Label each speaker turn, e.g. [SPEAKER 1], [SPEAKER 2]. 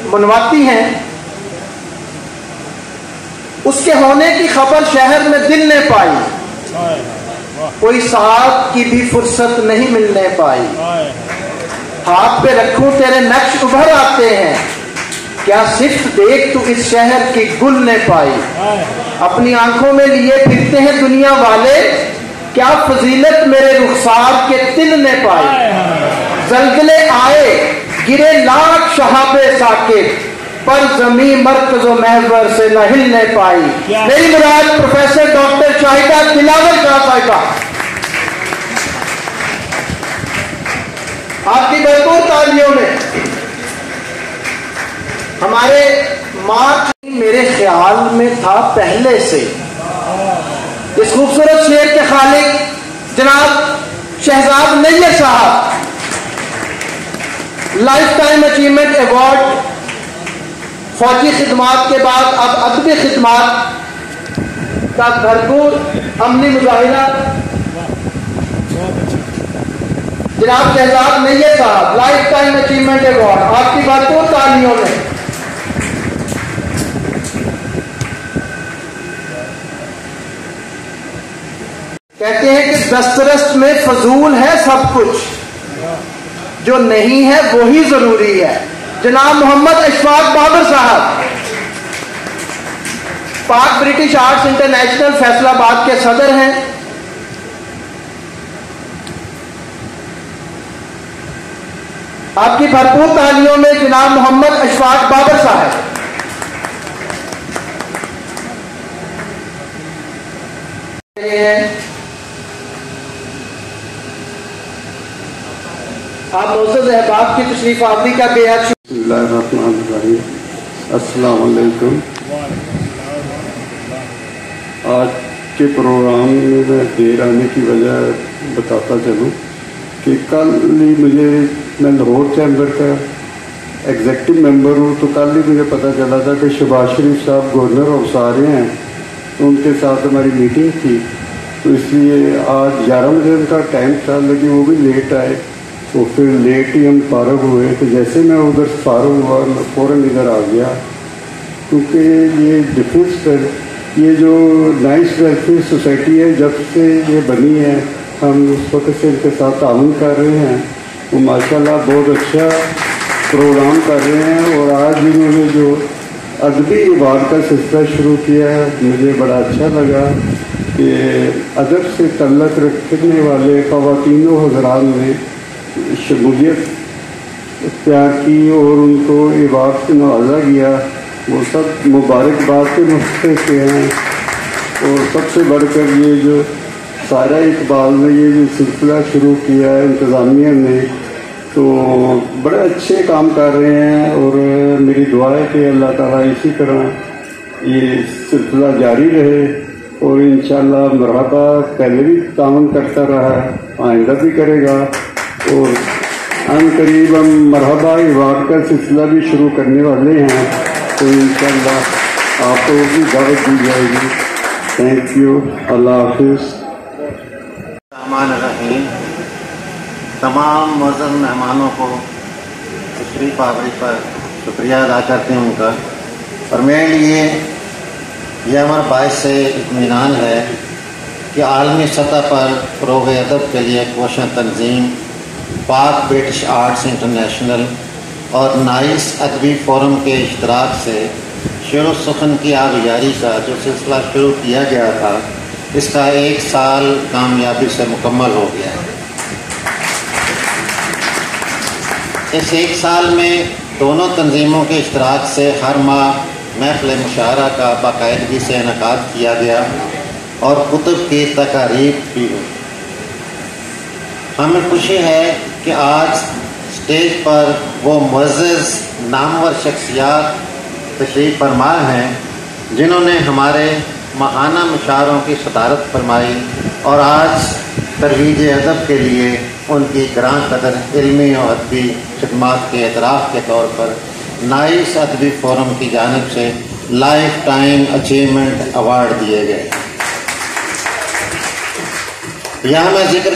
[SPEAKER 1] मनवाती हैं, उसके होने की खबर शहर में दिल ने पाई, कोई साहब की भी फुर्सत नहीं मिलने पाई। हाथ पे रखूं तेरे नक्श उभर आते हैं, क्या सिर्फ देख तू इस शहर की गुल ने पाई। अपनी आंखों में लिए फिरते हैं दुनिया वाले, क्या फजीलत मेरे रुखसार के तिल ने पाई। जलजले आए गिरे लाख शहाबे साकिब, पर जमी मरकज़ो महवर से न हिलने पाई। मेरी मुराद प्रोफेसर डॉक्टर शाहिदा दिलावर शाह साहिबा, आपकी भरपूर तालियों में। हमारे मार्च मेरे ख्याल में था पहले से इस खूबसूरत शेर के खालिक जनाब शहजाद नैयर साहब लाइफ टाइम अचीवमेंट अवार्ड फौजी खिदमात के बाद अब अदबी खिदमात का भरपूर अमली मुजाहिरा जनाब शहजाद नैयर साहब लाइफ टाइम अचीवमेंट अवार्ड, आपकी भरपूर तालियों में। कहते हैं कि दस्तरस में फजूल है सब कुछ, जो नहीं है वही जरूरी है। जनाब मोहम्मद अशफाक बाबर साहब पाक ब्रिटिश आर्ट्स इंटरनेशनल फैसलाबाद के सदर हैं। आपकी भरपूर तालियों में जनाब मोहम्मद अशफाक बाबर साहब। आप मोअज़्ज़ज़ अहबाब की तशरीफ आवरी का बेहद शुक्रिया।
[SPEAKER 2] अस्सलाम वालेकुम। आज के प्रोग्राम में मैं देर आने की वजह बताता चलूँ कि कल ही मैं लाहौर चैम्बर का एग्जेक्टिव मेंबर हूँ, तो कल ही मुझे पता चला था कि शहबाज शरीफ साहब गवर्नर ऑफ सारे हैं, तो उनके साथ हमारी मीटिंग थी, तो इसलिए आज 11 बजे उनका टाइम था, लेकिन वो भी लेट आए, तो फिर लेट ही हम फारग हुए। तो जैसे मैं उधर से फारग हुआ मैं फ़ौरन इधर आ गया, क्योंकि ये डिफेंस ये जो नाइस वेलफेयर सोसाइटी है जब से ये बनी है, हम उस वक्त से इनके साथ ताउन कर रहे हैं। वो माशाल्लाह बहुत अच्छा प्रोग्राम कर रहे हैं, और आज इन्होंने जो अदबी अवार्ड का सिलसिला शुरू किया है, मुझे बड़ा अच्छा लगा कि अदब से तल्लक रखने वाले ख़वातीनों हज़रात ने शमूलियत इख्तियार की और उनको अवार्ड से नवाजा किया। वो सब मुबारकबाद के मौके से हैं, और सबसे बढ़कर ये जो सारा इकबाल ने ये जो सिलसिला शुरू किया है इंतज़ामिया ने, तो बड़े अच्छे काम कर रहे हैं। और मेरी दुआ है कि अल्लाह ताला इसी तरह ये सिलसिला जारी रहे, और इंशाअल्लाह मरहबा पहले भी ताउन करता रहा, आइंदा भी करेगा, और अनकरीब हम मरहबा अवार्ड का सिलसिला भी शुरू करने वाले हैं, तो इंशाअल्लाह आपको भी दावत दी जाएगी। थैंक यू, अल्लाह हाफिज़।
[SPEAKER 3] तमाम मुअज़्ज़ज़ मेहमानों को तशरीफ़ आवरी पर शुक्रिया अदा करते हैं उनका, और मेरे लिए यह अमर बाइस से इत्मीनान है कि आलमी सतह पर फ़रोग़ अदब के लिए कोशिश तंजीम पाक ब्रिटिश आर्ट्स इंटरनेशनल और नाइस अदबी फोरम के इश्तराक से शेर सुखन की आबियारी का जो सिलसिला शुरू किया गया था, इसका 1 साल कामयाबी से मुकम्मल हो गया है। इस 1 साल में दोनों तंजीमों के इश्तराक से हर माह महफ़िल मुशायरा का बाकायदगी से इनेकाद किया गया और कुतुब की तकारीब भी हुई। हमें खुशी है कि आज स्टेज पर वो मुअज़्ज़ज़ नामवर शख्सियात तशरीफ़ फरमा हैं जिन्होंने हमारे माहाना मुशायरों की सदारत फरमाई, और आज तरवीज अदब के लिए उनकी ग्रां कदर इल्मी और अदबी खिदमात के एतराफ़ के तौर पर नाइस अदबी फोरम की जानिब से लाइफ टाइम अचीवमेंट अवार्ड दिए गए। यहाँ मैं जिक्र